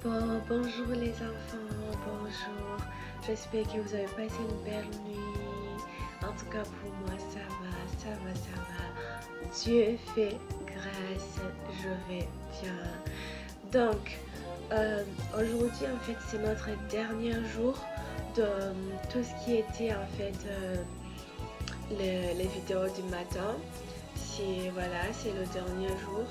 Bonjour les enfants, bonjour. J'espère que vous avez passé une belle nuit. En tout cas pour moi ça va. Dieu fait grâce, je vais bien. Donc aujourd'hui en fait c'est notre dernier jour de tout ce qui était en fait les vidéos du matin. C'est le dernier jour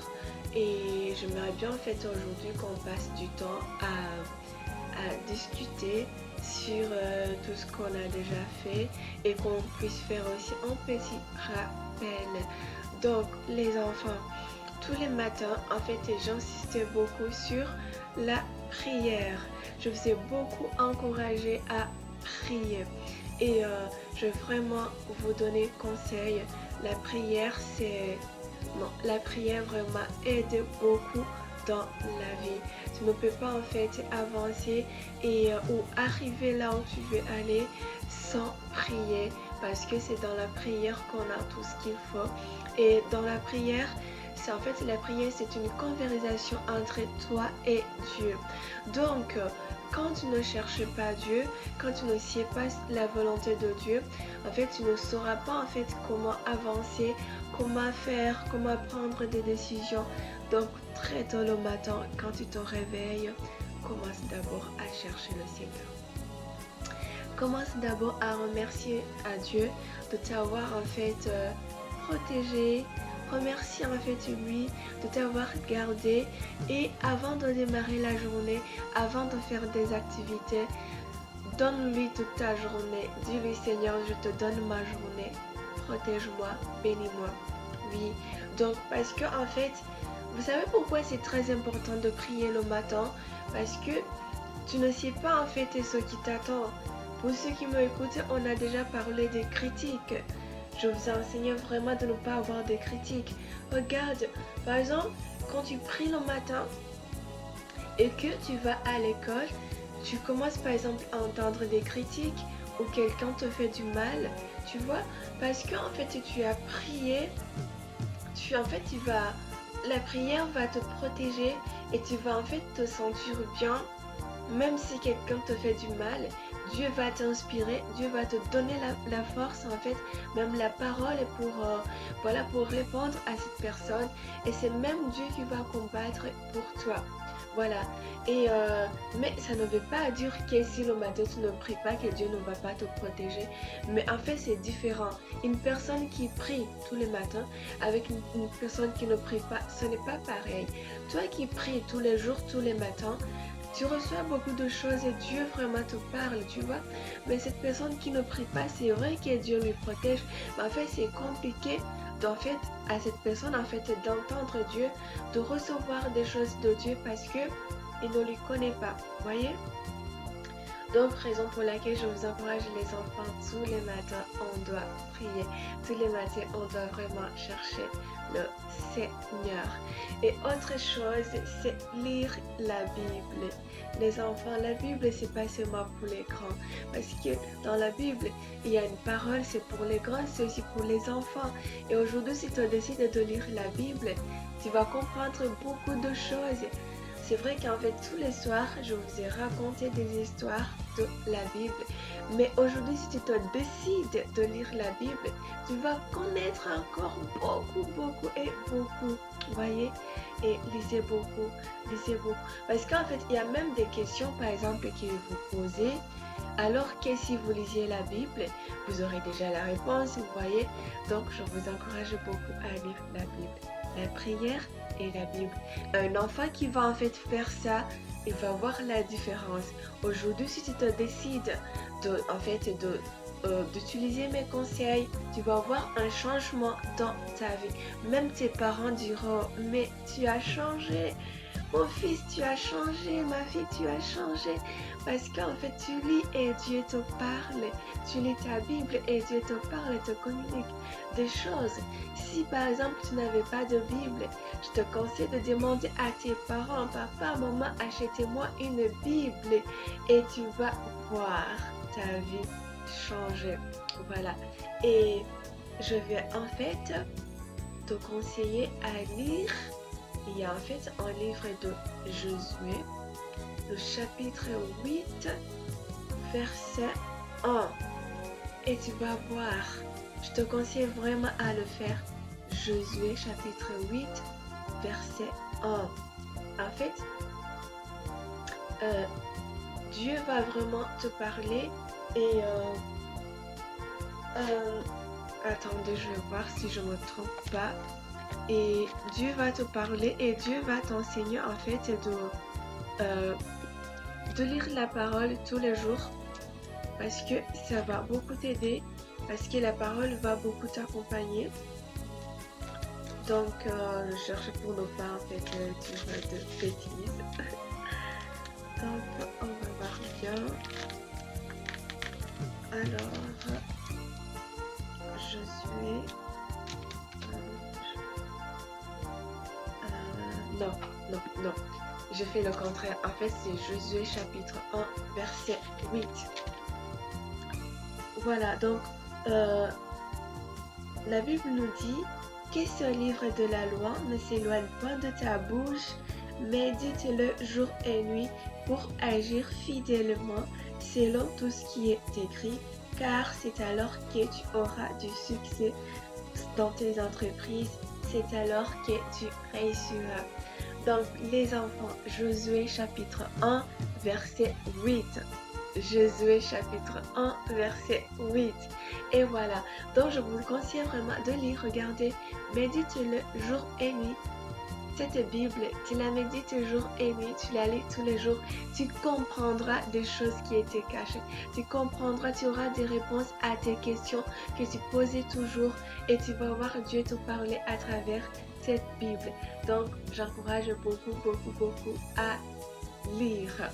et j'aimerais bien en fait aujourd'hui qu'on passe du temps à discuter sur tout ce qu'on a déjà fait et qu'on puisse faire aussi un petit rappel. Donc les enfants, tous les matins en fait j'insistais beaucoup sur la prière. Je vous ai beaucoup encouragé à prier et je vais vraiment vous donner conseil. La prière la prière vraiment aide beaucoup dans la vie. Tu ne peux pas en fait avancer et ou arriver là où tu veux aller sans prier parce que c'est dans la prière qu'on a tout ce qu'il faut. Et dans la prière, la prière c'est une conversation entre toi et Dieu. Donc quand tu ne cherches pas Dieu, quand tu ne sais pas la volonté de Dieu, en fait tu ne sauras pas en fait comment avancer, comment faire, comment prendre des décisions. Donc très tôt le matin, quand tu te réveilles, commence d'abord à chercher le Seigneur. Commence d'abord à remercier à Dieu de t'avoir en fait protégé. Remercie en fait lui de t'avoir gardé et avant de démarrer la journée, avant de faire des activités, donne-lui toute ta journée. Dis-lui Seigneur, je te donne ma journée. Protège-moi, bénis-moi. Oui, donc parce que en fait, vous savez pourquoi c'est très important de prier le matin? Parce que tu ne sais pas en fait ce qui t'attend. Pour ceux qui m'écoutent, on a déjà parlé des critiques. Je vous enseigne vraiment de ne pas avoir de critiques. Regarde, par exemple, quand tu pries le matin et que tu vas à l'école, tu commences par exemple à entendre des critiques ou quelqu'un te fait du mal, tu vois, parce que en fait tu as prié, la prière va te protéger et tu vas en fait te sentir bien. Même si quelqu'un te fait du mal, Dieu va t'inspirer, Dieu va te donner la force en fait, même la parole pour répondre à cette personne. Et c'est même Dieu qui va combattre pour toi. Voilà. Et mais ça ne veut pas dire que si le matin tu ne pries pas, que Dieu ne va pas te protéger. Mais en fait c'est différent. Une personne qui prie tous les matins avec une personne qui ne prie pas, ce n'est pas pareil. Toi qui pries tous les jours, tous les matins, tu reçois beaucoup de choses et Dieu vraiment te parle, tu vois. Mais cette personne qui ne prie pas, c'est vrai que Dieu lui protège, mais en fait c'est compliqué à cette personne en fait d'entendre Dieu, de recevoir des choses de Dieu parce que il ne lui connaît pas, voyez. Donc, raison pour laquelle je vous encourage les enfants, tous les matins, on doit prier. Tous les matins, on doit vraiment chercher le Seigneur. Et autre chose, c'est lire la Bible. Les enfants, la Bible, c'est pas seulement pour les grands. Parce que dans la Bible, il y a une parole, c'est pour les grands, c'est aussi pour les enfants. Et aujourd'hui, si tu décides de lire la Bible, tu vas comprendre beaucoup de choses. C'est vrai qu'en fait, tous les soirs, je vous ai raconté des histoires de la Bible. Mais aujourd'hui, si tu te décides de lire la Bible, tu vas connaître encore beaucoup et beaucoup. Voyez? Et lisez beaucoup, lisez beaucoup. Parce qu'en fait, il y a même des questions, par exemple, que vous posez. Alors que si vous lisiez la Bible, vous aurez déjà la réponse, vous voyez. Donc, je vous encourage beaucoup à lire la Bible. La prière et la Bible. Un enfant qui va en fait faire ça, il va voir la différence. Aujourd'hui, si tu te décides d'utiliser mes conseils, tu vas voir un changement dans ta vie. Même tes parents diront, mais tu as changé. Mon fils, tu as changé, ma fille, tu as changé. Parce qu'en fait, tu lis et Dieu te parle. Tu lis ta Bible et Dieu te parle et te communique des choses. Si par exemple tu n'avais pas de Bible, je te conseille de demander à tes parents, papa, maman, achetez-moi une Bible et tu vas voir ta vie changer. Voilà. Et je vais en fait te conseiller à lire. Il y a en fait un livre de Josué. le chapitre 8, verset 1. Et tu vas voir, je te conseille vraiment à le faire. Josué chapitre 8, verset 1. En fait, Dieu va vraiment te parler et attendez, je vais voir si je me trompe pas. Et Dieu va te parler et Dieu va t'enseigner en fait de lire la parole tous les jours parce que ça va beaucoup t'aider, parce que la parole va beaucoup t'accompagner. Donc, je cherche pour ne pas en fait dire de bêtises. Donc, on va voir bien. Alors, je suis... non. Je fais le contraire. En fait, c'est Josué chapitre 1, verset 8. Voilà, donc, la Bible nous dit que ce livre de la loi ne s'éloigne pas de ta bouche, médite-le jour et nuit pour agir fidèlement selon tout ce qui est écrit, car c'est alors que tu auras du succès dans tes entreprises, c'est alors que tu réussiras. Donc, les enfants, Josué chapitre 1, verset 8. Josué chapitre 1, verset 8. Et voilà. Donc, je vous conseille vraiment de lire, regardez, médite-le jour et nuit. Cette Bible, tu la médites jour et nuit, tu la lis tous les jours, tu comprendras des choses qui étaient cachées. Tu comprendras, tu auras des réponses à tes questions que tu posais toujours et tu vas voir Dieu te parler à travers cette Bible. Donc, j'encourage beaucoup à lire.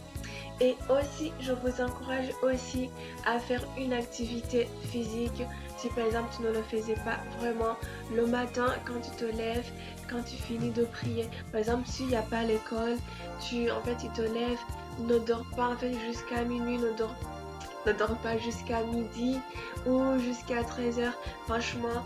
Et aussi, je vous encourage aussi à faire une activité physique. Si par exemple tu ne le faisais pas vraiment le matin quand tu te lèves, quand tu finis de prier. Par exemple, s'il n'y a pas l'école, tu te lèves, ne dors pas en fait jusqu'à minuit, ne dors pas jusqu'à midi ou jusqu'à 13h. Franchement,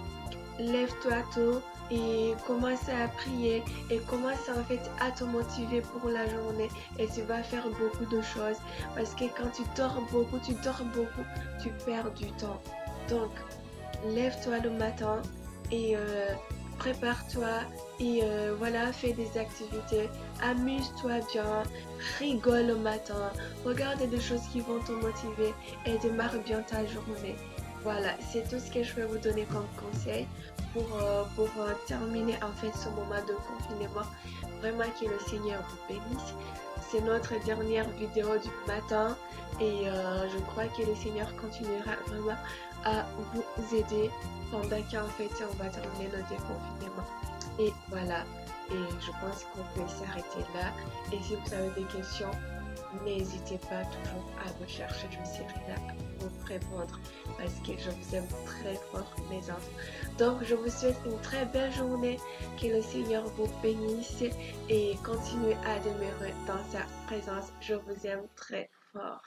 lève-toi tôt et commence à prier et commence en fait à te motiver pour la journée et tu vas faire beaucoup de choses parce que quand tu dors beaucoup, tu perds du temps. Donc, lève-toi le matin et prépare-toi et voilà, fais des activités, amuse-toi bien, rigole le matin, regarde des choses qui vont te motiver et démarre bien ta journée. Voilà, c'est tout ce que je vais vous donner comme conseil pour terminer en fait ce moment de confinement. Vraiment que le Seigneur vous bénisse. C'est notre dernière vidéo du matin et je crois que le Seigneur continuera vraiment à vous aider pendant qu'en fait on va terminer le déconfinement. Et voilà, et je pense qu'on peut s'arrêter là. Et si vous avez des questions, n'hésitez pas toujours à me chercher, je serai là pour vous répondre parce que je vous aime très fort mes enfants. Donc je vous souhaite une très belle journée, que le Seigneur vous bénisse et continue à demeurer dans sa présence. Je vous aime très fort.